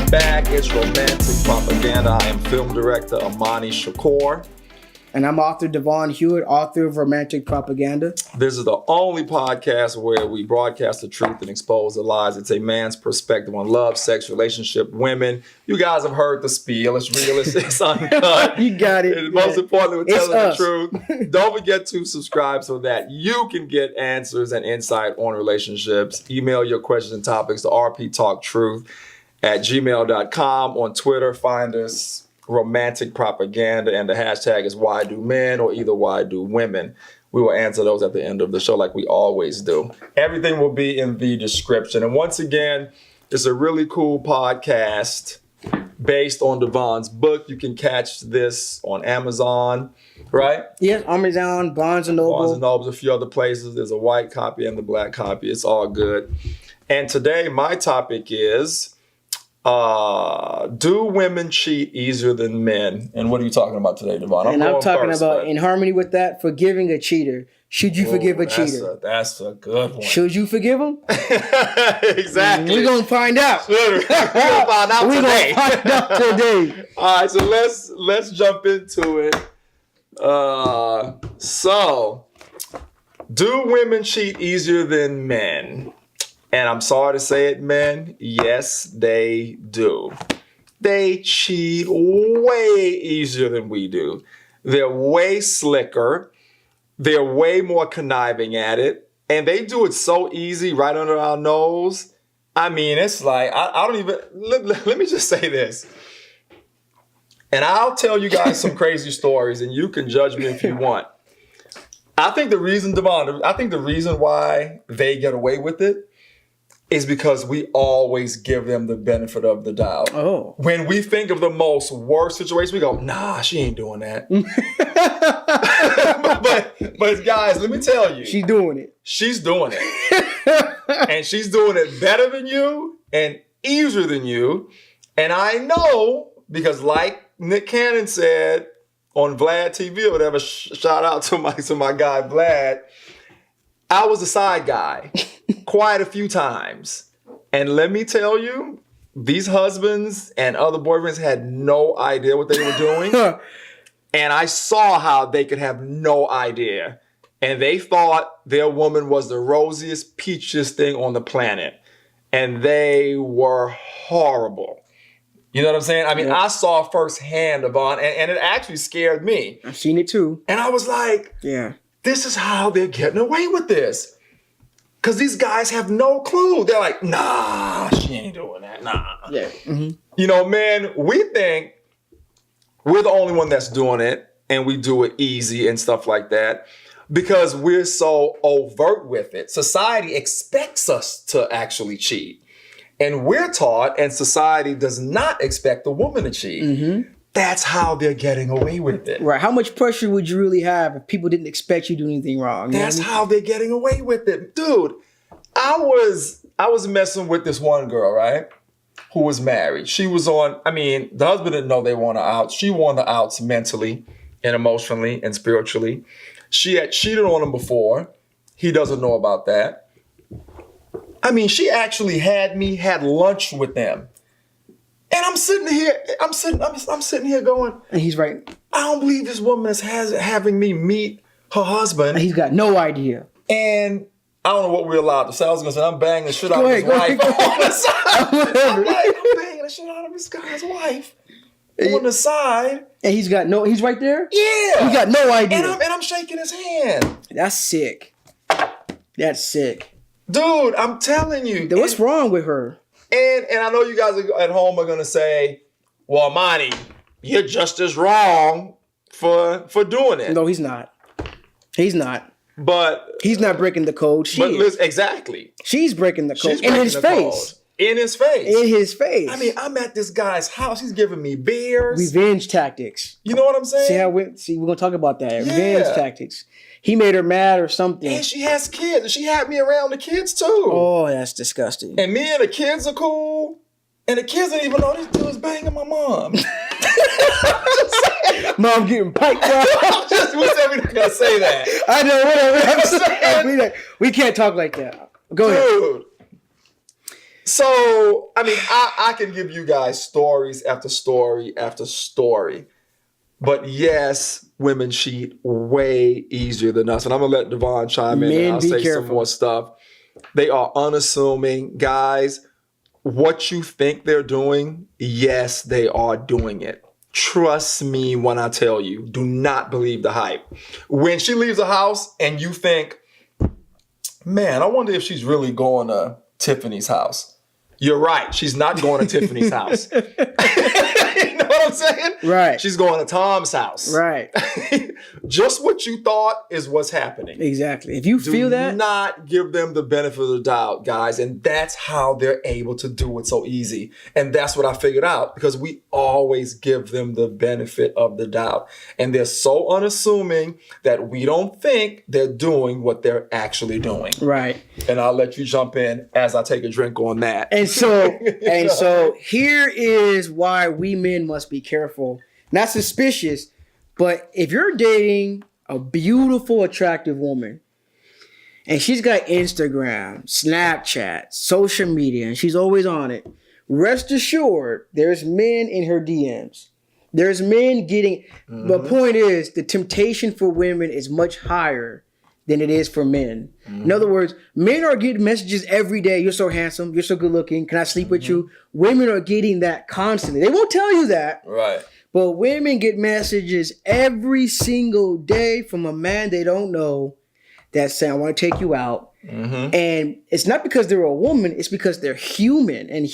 back. It's Romantic Propaganda. I am film director Imani Shakur. And I'm author Devon Hewett, author of Romantic Propaganda. This is the only podcast where we broadcast the truth and expose the lies. It's a man's perspective on love, sex, relationship, women. You guys have heard the spiel. It's real. It's uncut. You got it. And most importantly, we're telling the us. truth. Don't forget to subscribe so that you can get answers and insight on relationships. Email your questions and topics to rptalktruth@gmail.com. On Twitter, find us Romantic Propaganda, and the hashtag is Why Do Men, or either Why Do Women. We will answer those at the end of the show like we always do. Everything will be in the description. And once again, it's a really cool podcast based on Devon's book. You can catch this on Amazon, right? Yes, Amazon, Barnes & Noble. Barnes & Noble, a few other places. There's a white copy and the black copy. It's all good. And today, my topic is, do women cheat easier than men? And what are you talking about today, Devon? I'm talking about, in harmony with that, forgiving a cheater. Should you forgive a cheater? That's a good one. Should you forgive him? Exactly. We're going to find out. We're going to find out today. All right, so let's jump into it. So, do women cheat easier than men? And I'm sorry to say it, men, yes, they do. They cheat way easier than we do. They're way slicker. They're way more conniving at it. And they do it so easy right under our nose. I mean, it's like, I don't even, let me just say this. And I'll tell you guys some crazy stories, and you can judge me if you want. I think the reason, Devon, why they get away with it is because we always give them the benefit of the doubt. Oh. When we think of the most worst situation, we go, nah, she ain't doing that. but guys, let me tell you. She's doing it. She's doing it. And she's doing it better than you and easier than you. And I know, because like Nick Cannon said on Vlad TV or whatever, shout out to my guy Vlad, I was a side guy quite a few times. And let me tell you, these husbands and other boyfriends had no idea what they were doing. And I saw how they could have no idea. And they thought their woman was the rosiest, peachiest thing on the planet. And they were horrible. You know what I'm saying? I mean, I saw firsthand, Devon, and it actually scared me. I've seen it too. And I was like, yeah. This is how they're getting away with this. Because these guys have no clue. They're like, nah, she ain't doing that. Nah. Yeah. Mm-hmm. You know, man, we think we're the only one that's doing it, and we do it easy and stuff like that because we're so overt with it. Society expects us to actually cheat. And we're taught, and society does not expect the woman to cheat. Mm-hmm. That's how they're getting away with it. Right. How much pressure would you really have if people didn't expect you to do anything wrong? That's how they're getting away with it. Dude, I was messing with this one girl, right? Who was married. She was on, the husband didn't know they wanted out. She wanted the outs mentally and emotionally and spiritually. She had cheated on him before. He doesn't know about that. She actually had lunch with them. And I'm sitting here going, and he's right. I don't believe this woman is having me meet her husband. And he's got no idea. And I don't know what we're allowed to say. I was going to say, I'm banging the shit out of his wife on the side. I'm banging the shit out of this guy's wife on the side. And he's right there? Yeah. He got no idea. And I'm shaking his hand. That's sick. That's sick. Dude, I'm telling you. What's wrong with her? And I know you guys at home are going to say, well, Imani, you're just as wrong for doing it. No, he's not. He's not. But he's not breaking the code. Listen, exactly. She's breaking the code. In his face. In his face. In his face. I'm at this guy's house. He's giving me beers. Revenge tactics. You know what I'm saying? We're going to talk about that. Yeah. Revenge tactics. He made her mad or something. And she has kids. And she had me around the kids too. Oh, that's disgusting. And me and the kids are cool. And the kids didn't even know this dude was banging my mom. Mom getting piped out. We said we're not going to say that. I know, whatever. We can't talk like that. Go ahead. So, I mean, I can give you guys stories after story after story. But yes, women cheat way easier than us. And I'm going to let Devon chime in and Men, I'll be say careful. some more stuff. They are unassuming. Guys, what you think they're doing, yes, they are doing it. Trust me when I tell you, do not believe the hype. When she leaves the house and you think, man, I wonder if she's really going to Tiffany's house. You're right. She's not going to Tiffany's house. You know what I'm saying? Right. She's going to Tom's house. Right. Just what you thought is what's happening. Exactly. If you feel that, Do not give them the benefit of the doubt, guys. And that's how they're able to do it so easy. And that's what I figured out because we always give them the benefit of the doubt. And they're so unassuming that we don't think they're doing what they're actually doing. right. And I'll let you jump in as I take a drink on that. And so here is why we men must be careful. Not suspicious, but if you're dating a beautiful, attractive woman and she's got Instagram, Snapchat, social media, and she's always on it, rest assured there's men in her DMs. There's men getting, the point is the temptation for women is much higher than it is for men. In other words, men are getting messages every day. You're so handsome. You're so good looking. Can I sleep with you? Women are getting that constantly. They won't tell you that. Right. But women get messages every single day from a man they don't know that's saying, I want to take you out. And it's not because they're a woman. It's because they're human. And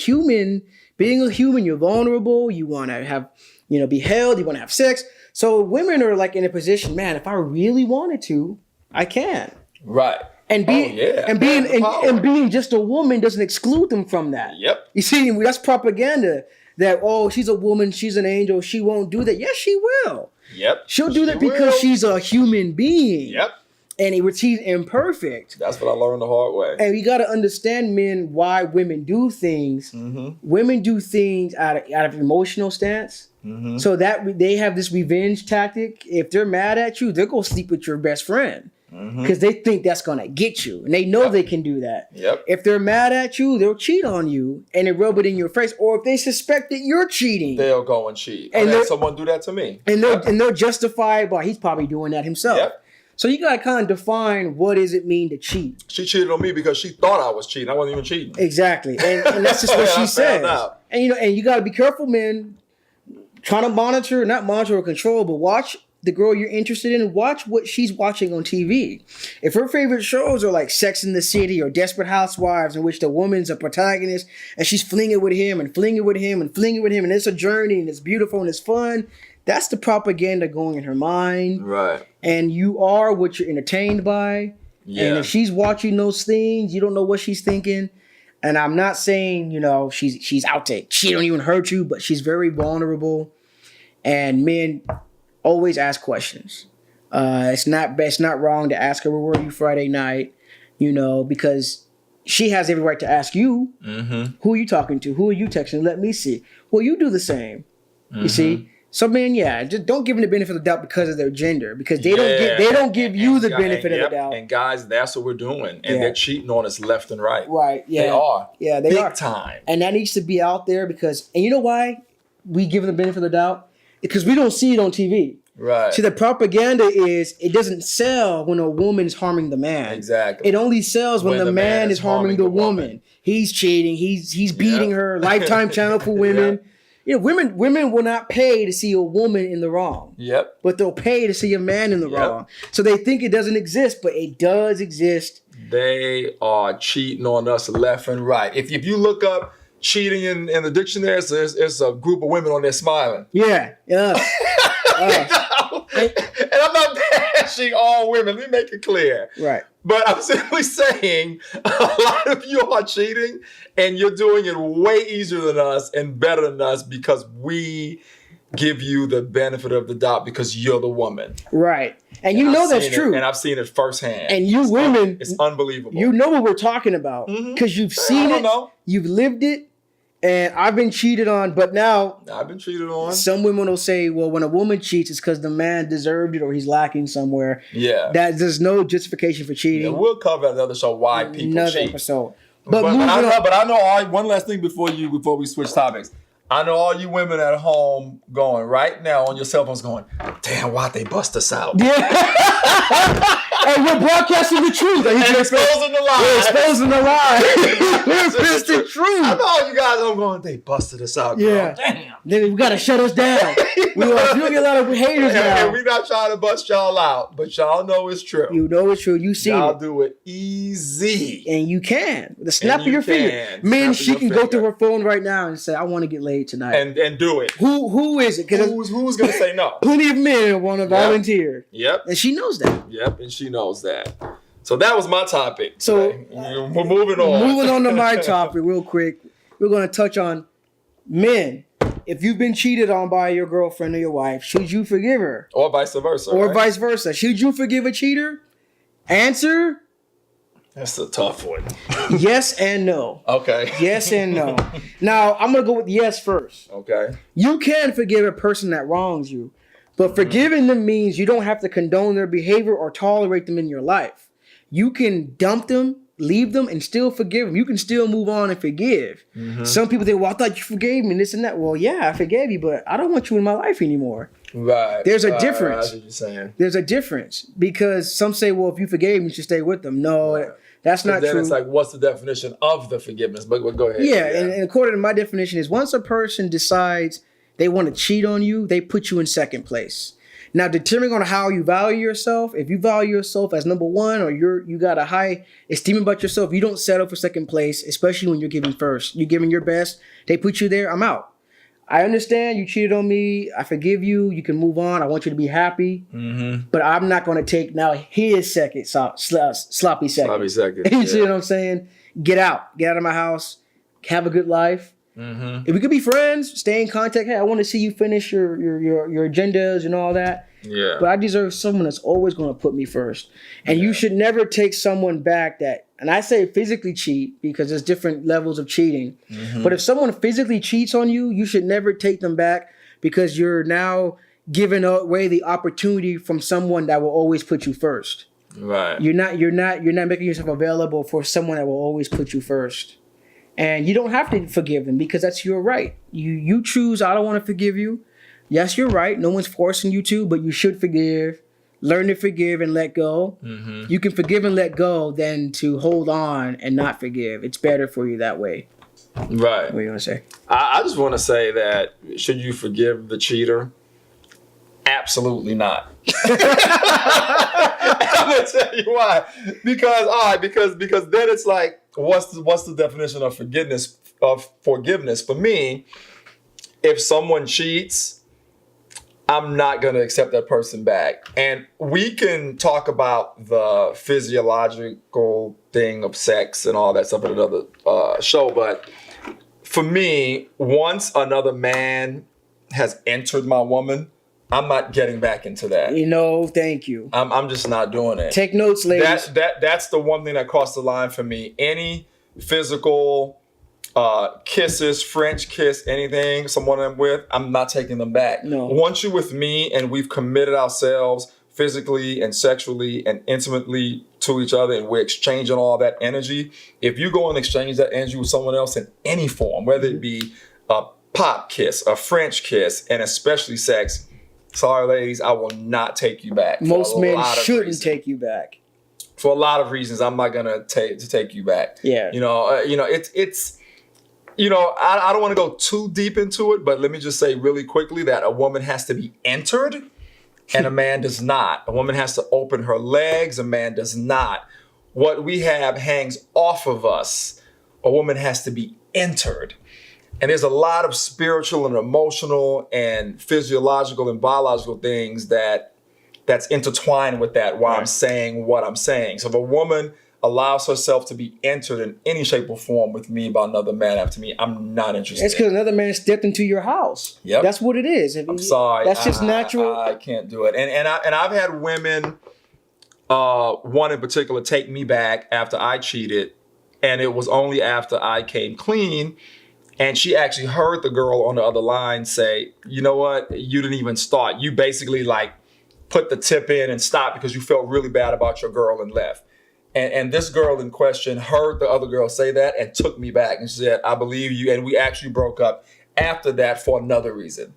being a human, you're vulnerable. You want to have, be held. You want to have sex. So women are like in a position, man, if I really wanted to, I can. Right. And being just a woman doesn't exclude them from that. Yep. You see, that's propaganda. That she's a woman, she's an angel, she won't do that. Yes, she will. Yep. She'll do that because she's a human being. Yep. And she's imperfect. That's what I learned the hard way. And you got to understand, men, why women do things. Women do things out of emotional stance. So that they have this revenge tactic. If they're mad at you, they're going to sleep with your best friend. Because they think that's going to get you. And they know they can do that. Yep. If they're mad at you, they'll cheat on you and they rub it in your face. Or if they suspect that you're cheating. They'll go and cheat. And I had someone do that to me. And they're justified by he's probably doing that himself. Yep. So you got to kind of define what does it mean to cheat. She cheated on me because she thought I was cheating. I wasn't even cheating. Exactly. And that's just what she says. And you got to be careful, men. Trying to not monitor or control, but watch the girl you're interested in, watch what she's watching on TV. If her favorite shows are like Sex in the City or Desperate Housewives, in which the woman's a protagonist and she's flinging with him and flinging with him and flinging with him, and it's a journey and it's beautiful and it's fun, that's the propaganda going in her mind. Right. And you are what you're entertained by. Yeah. And if she's watching those things, you don't know what she's thinking. And I'm not saying, she's out to, she don't even hurt you, but she's very vulnerable. And men always ask questions. It's not wrong to ask her, where were you Friday night? Because she has every right to ask you, who are you talking to? Who are you texting? Let me see. Well, you do the same. You see? So, man, just don't give them the benefit of the doubt because of their gender, because they don't give you the benefit of the doubt. And guys, that's what we're doing, and they're cheating on us left and right. Right? Yeah, they are. Yeah, they are big time. And that needs to be out there because, and you know why we give them the benefit of the doubt? Because we don't see it on TV. Right. See, the propaganda is it doesn't sell when a woman's harming the man. Exactly. It only sells when the man is harming the woman. He's cheating. He's beating her. Lifetime channel for women. Women will not pay to see a woman in the wrong. Yep. But they'll pay to see a man in the wrong. So they think it doesn't exist, but it does exist. They are cheating on us left and right. If you look up cheating in the dictionary, it's a group of women on there smiling. Yeah. And I'm not bashing all women. Let me make it clear. Right. But I'm simply saying a lot of you are cheating and you're doing it way easier than us and better than us because we give you the benefit of the doubt because you're the woman. Right. And you know that's true. And I've seen it firsthand. And you women. It's unbelievable. You know what we're talking about because you've seen it. You've lived it. And I've been cheated on, but now I've been cheated on. Some women will say, well, when a woman cheats, it's because the man deserved it or he's lacking somewhere. Yeah. There's no justification for cheating. Yeah, we'll cover another show why people cheat. Episode. But I know all. One last thing before we switch topics. I know all you women at home going right now on your cell phones going, damn, why'd they bust us out? Yeah. And we're broadcasting the truth. And exposing the lie. We're exposing the lie. We're exposing the truth. I know all you guys are going, they busted us out, girl. Yeah. Damn. Nigga, we got to shut us down. We get a lot of haters now. And we're not trying to bust y'all out, but y'all know it's true. You know it's true. You see y'all it. Do it easy. And you can. The snap of your finger. Man, she can go through her phone right now and say, I want to get laid tonight. And do it. Who is it? Who's going to say no? Plenty of men want to volunteer. Yep. And she knows that. Yep, and she knows that. So that was my topic. So we're moving on. Moving on to my topic real quick. We're going to touch on men. If you've been cheated on by your girlfriend or your wife, should you forgive her? Or vice versa. Or vice versa. Should you forgive a cheater? Answer? That's a tough one. Yes and no. Okay. Yes and no. Now, I'm going to go with yes first. Okay. You can forgive a person that wrongs you, but forgiving them means you don't have to condone their behavior or tolerate them in your life. You can dump them, leave them, and still forgive them. You can still move on and forgive. Mm-hmm. Some people think, well, I thought you forgave me, and this and that. Well, yeah, I forgave you, but I don't want you in my life anymore. Right. There's a difference. That's what you're saying. There's a difference because some say, well, if you forgave me, you should stay with them. No, right. That's not then true. It's like, what's the definition of the forgiveness? But go ahead. Yeah, and according to my definition is once a person decides they want to cheat on you, they put you in second place. Now, determining on how you value yourself, if you value yourself as number one or you got a high esteem about yourself, you don't settle for second place, especially when you're giving first. You're giving your best. They put you there. I'm out. I understand you cheated on me. I forgive you. You can move on. I want you to be happy. Mm-hmm. But I'm not going to take now his second sloppy second. Sloppy second. You see what I'm saying? Get out. Get out of my house. Have a good life. Mm-hmm. If we could be friends, stay in contact. Hey, I want to see you finish your agendas and all that. Yeah. But I deserve someone that's always going to put me first. And you should never take someone back that, and I say physically cheat because there's different levels of cheating. Mm-hmm. But if someone physically cheats on you, you should never take them back because you're now giving away the opportunity from someone that will always put you first. Right. You're not making yourself available for someone that will always put you first. And you don't have to forgive them because that's your right. You choose, I don't want to forgive you. Yes, you're right. No one's forcing you to, but you should forgive. Learn to forgive and let go. Mm-hmm. You can forgive and let go than to hold on and not forgive. It's better for you that way. Right. What do you want to say? I just want to say that should you forgive the cheater? Absolutely not. I'm gonna tell you why. Because then it's like, what's the definition of forgiveness? For me, if someone cheats, I'm not gonna accept that person back. And we can talk about the physiological thing of sex and all that stuff in another show. But for me, once another man has entered my woman, I'm not getting back into that. Thank you. I'm just not doing it. Take notes, ladies. That's the one thing that crossed the line for me. Any physical kisses, French kiss, anything, someone I'm with, I'm not taking them back. No. Once you're with me and we've committed ourselves physically and sexually and intimately to each other and we're exchanging all that energy, if you go and exchange that energy with someone else in any form, whether it be a pop kiss, a French kiss, and especially sex, sorry, ladies, I will not take you back. Most men shouldn't take you back. For a lot of reasons, I'm not gonna take you back. Yeah. It's I don't want to go too deep into it, but let me just say really quickly that a woman has to be entered, and a man does not. A woman has to open her legs. A man does not. What we have hangs off of us. A woman has to be entered. And there's a lot of spiritual and emotional and physiological and biological things that's intertwined with that while I'm saying what I'm saying. So if a woman allows herself to be entered in any shape or form with me by another man after me, I'm not interested. It's because another man stepped into your house. Yep. That's what it is. I'm sorry. That's just natural. I can't do it. And I've had women, one in particular, take me back after I cheated, and it was only after I came clean. And she actually heard the girl on the other line say, you know what? You didn't even start. You basically put the tip in and stopped because you felt really bad about your girl and left. And this girl in question heard the other girl say that and took me back and said, I believe you. And we actually broke up after that for another reason.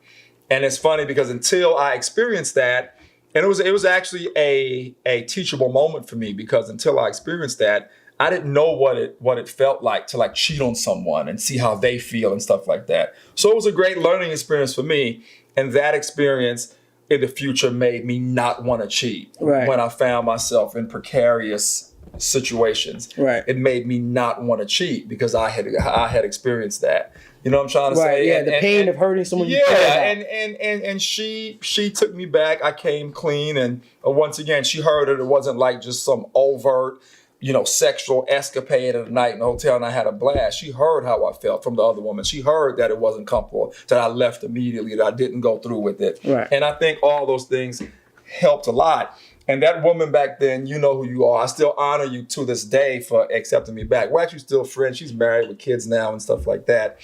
And it's funny because until I experienced that, and it was actually a teachable moment for me, because until I experienced that, I didn't know what it felt like to like cheat on someone and see how they feel and stuff like that. So it was a great learning experience for me. And that experience in the future made me not want to cheat. Right. When I found myself in precarious situations. Right. It made me not want to cheat because I had experienced that. You know what I'm trying to say? Yeah, the pain of hurting someone you care about. And she took me back. I came clean, and once again, she heard it. It wasn't like just some overt, sexual escapade at a night in a hotel and I had a blast. She heard how I felt from the other woman. She heard that it wasn't comfortable, that I left immediately, that I didn't go through with it. Right. And I think all those things helped a lot. And that woman back then, you know who you are. I still honor you to this day for accepting me back. We're actually still friends. She's married with kids now and stuff like that.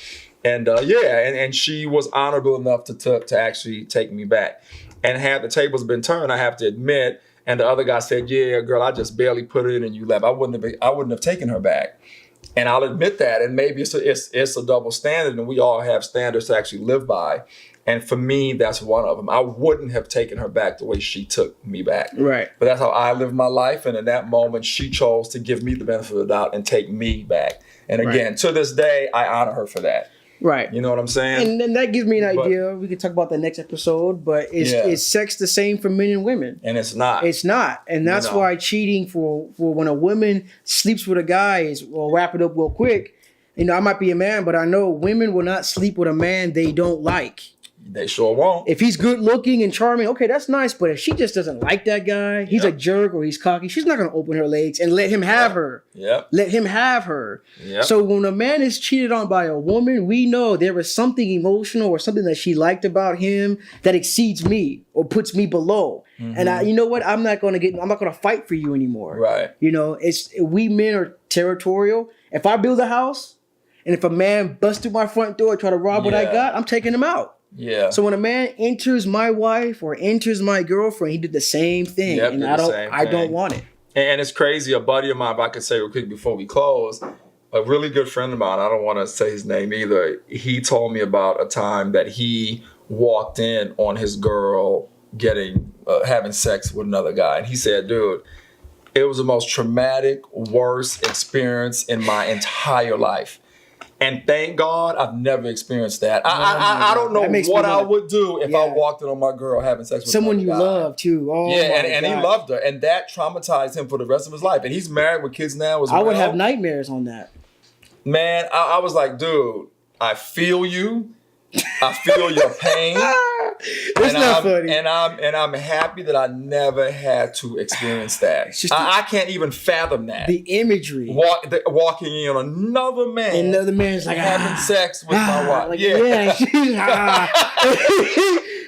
And and she was honorable enough to actually take me back. And had the tables been turned, I have to admit, and the other guy said, yeah, girl, I just barely put it in and you left, I wouldn't have taken her back. And I'll admit that. And maybe it's a double standard, and we all have standards to actually live by. And for me, that's one of them. I wouldn't have taken her back the way she took me back. Right. But that's how I live my life. And in that moment, she chose to give me the benefit of the doubt and take me back. And again, to this day, I honor her for that. Right. You know what I'm saying? And then that gives me an idea. We could talk about the next episode, but is sex the same for men and women? And it's not. It's not. And that's why cheating for when a woman sleeps with a guy is, well, wrap it up real quick. I might be a man, but I know women will not sleep with a man they don't like. They sure won't. If he's good looking and charming, okay, that's nice. But if she just doesn't like that guy, he's a jerk or he's cocky, she's not going to open her legs and let him have her. Yep. Let him have her. Yep. So when a man is cheated on by a woman, we know there was something emotional or something that she liked about him that exceeds me or puts me below. Mm-hmm. And you know what? I'm not going to fight for you anymore. Right. We men are territorial. If I build a house and if a man busts through my front door and try to rob what I got, I'm taking him out. Yeah. So when a man enters my wife or enters my girlfriend, he did the same thing, and I don't want it. And it's crazy. A buddy of mine, if I could say real quick before we close, a really good friend of mine, I don't want to say his name either. He told me about a time that he walked in on his girl having sex with another guy, and he said, "Dude, it was the most traumatic, worst experience in my entire life." And thank God I've never experienced that. I don't know what I would do if I walked in on my girl having sex with someone you guy. love too. Oh, yeah, and he loved her, and that traumatized him for the rest of his life. And he's married with kids now as well. I would have nightmares on that. Man, I was like, dude, I feel you. I feel your pain. It's not funny. And I'm happy that I never had to experience that. I can't even fathom that. The imagery. Walking in on another man. Another man's like having sex with my wife. Like,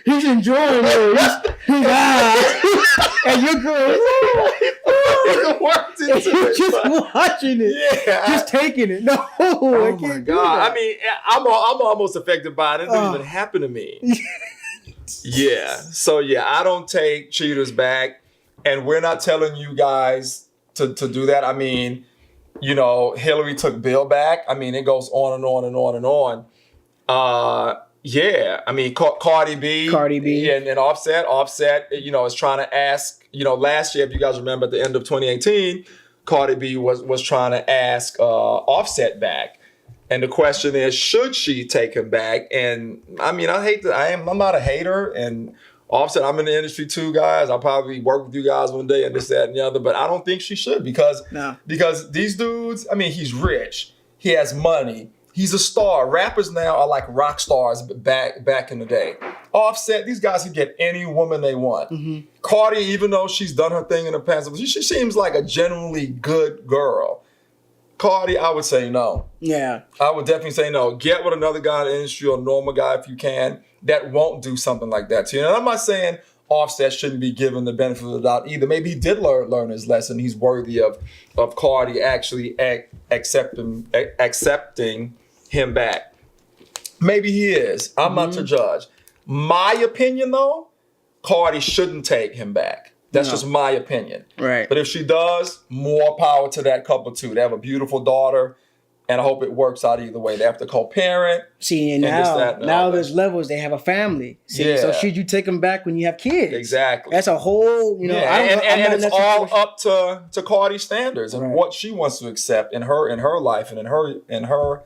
he's enjoying it. And your girl is just watching it. Yeah. Just taking it. No, I can't do that. I mean, I'm almost affected by it. It didn't even happen to me. Yeah. So I don't take cheaters back, and we're not telling you guys to do that. I mean, Hillary took Bill back. I mean, it goes on and on and on and on. Yeah, I mean, Cardi B, and Offset, is trying to ask, last year, if you guys remember, at the end of 2018, Cardi B was trying to ask Offset back. And the question is, should she take him back? And I mean, I'm not a hater, and Offset, I'm in the industry too, guys. I'll probably work with you guys one day and this, that, and the other, but I don't think she should because these dudes, I mean, he's rich, he has money. He's a star. Rappers now are like rock stars back in the day. Offset, these guys can get any woman they want. Mm-hmm. Cardi, even though she's done her thing in the past, she seems like a genuinely good girl. Cardi, I would say no. Yeah. I would definitely say no. Get with another guy in the industry or a normal guy if you can that won't do something like that to you. And I'm not saying Offset shouldn't be given the benefit of the doubt either. Maybe he did learn his lesson. He's worthy of Cardi actually accepting him back. Maybe he is. I'm not to judge. My opinion, though, Cardi shouldn't take him back. That's just my opinion. Right. But if she does, more power to that couple too. They have a beautiful daughter, and I hope it works out either way. They have to co-parent. See, and now there's levels. They have a family. See, so should you take them back when you have kids? Exactly. That's a whole, you know. And it's all up to Cardi's standards and what she wants to accept in her life and in her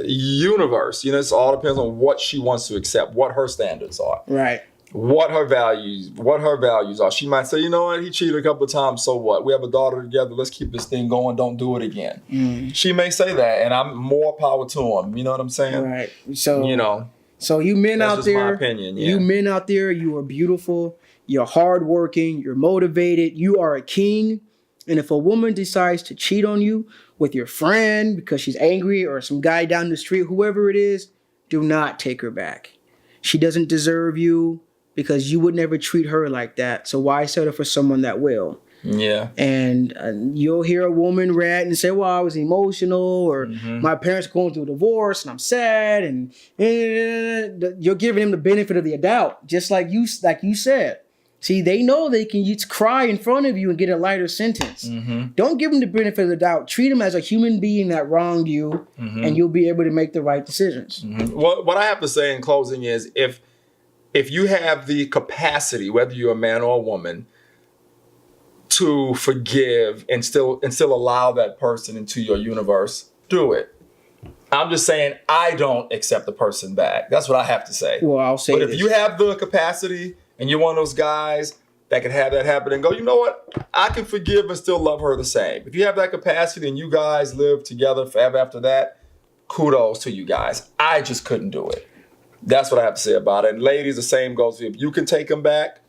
universe. You know, it all depends on what she wants to accept, what her standards are. Right. What her values are. She might say, you know what, he cheated a couple of times, so what? We have a daughter together, let's keep this thing going, don't do it again. She may say that, and I'm more power to him. You know what I'm saying? Right. So, you know. So you men that's out just there, my opinion, you men out there, you are beautiful, you're hardworking, you're motivated, you are a king. And if a woman decides to cheat on you with your friend because she's angry or some guy down the street, whoever it is, do not take her back. She doesn't deserve you, because you would never treat her like that. So why settle for someone that will? Yeah. And you'll hear a woman rant and say, well, I was emotional, or my parents are going through a divorce and I'm sad. And you're giving them the benefit of the doubt, just like you said. See, they know they can just cry in front of you and get a lighter sentence. Don't give them the benefit of the doubt. Treat them as a human being that wronged you, and you'll be able to make the right decisions. Well, what I have to say in closing is if you have the capacity, whether you're a man or a woman, to forgive and still allow that person into your universe, do it. I'm just saying I don't accept the person back. That's what I have to say. Well, I'll say But if you have the capacity and you're one of those guys that can have that happen and go, you know what? I can forgive and still love her the same. If you have that capacity and you guys live together forever after that, kudos to you guys. I just couldn't do it. That's what I have to say about it. And ladies, the same goes for you. If you can take them back,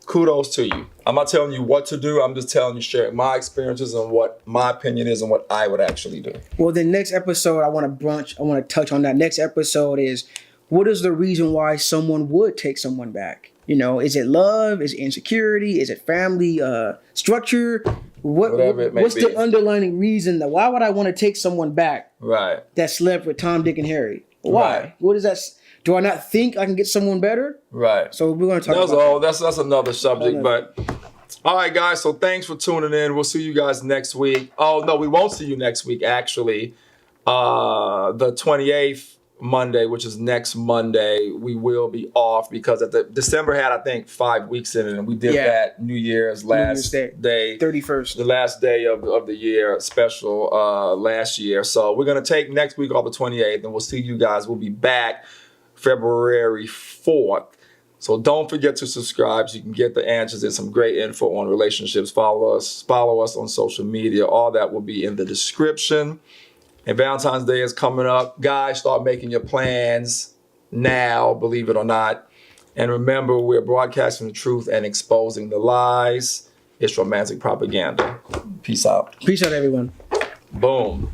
kudos to you. I'm not telling you what to do. I'm just telling you, sharing my experiences and what my opinion is and what I would actually do. Well, the next episode I want to touch on that. Next episode is, what is the reason why someone would take someone back? You know, is it love? Is it insecurity? Is it family structure? Whatever it may what's be. the underlying reason that why would I want to take someone back that slept with Tom, Dick, and Harry? Why? Right. What is that? Do I not think I can get someone better? Right. So we're going to talk about that. That's another subject. But all right, guys. So thanks for tuning in. We'll see you guys next week. Oh no, we won't see you next week. Actually, the 28th Monday, which is next Monday, we will be off because December had, I think, 5 weeks in it, and we did that New Year's day 31st, the last day of the year special last year. So we're gonna take next week off the 28th, and we'll see you guys. We'll be back February 4th. So don't forget to subscribe so you can get the answers and some great info on relationships. Follow us on social media. All that will be in the description. And Valentine's Day is coming up. Guys, start making your plans now, believe it or not. And remember, we're broadcasting the truth and exposing the lies. It's romantic propaganda. Peace out. Peace out, everyone. Boom.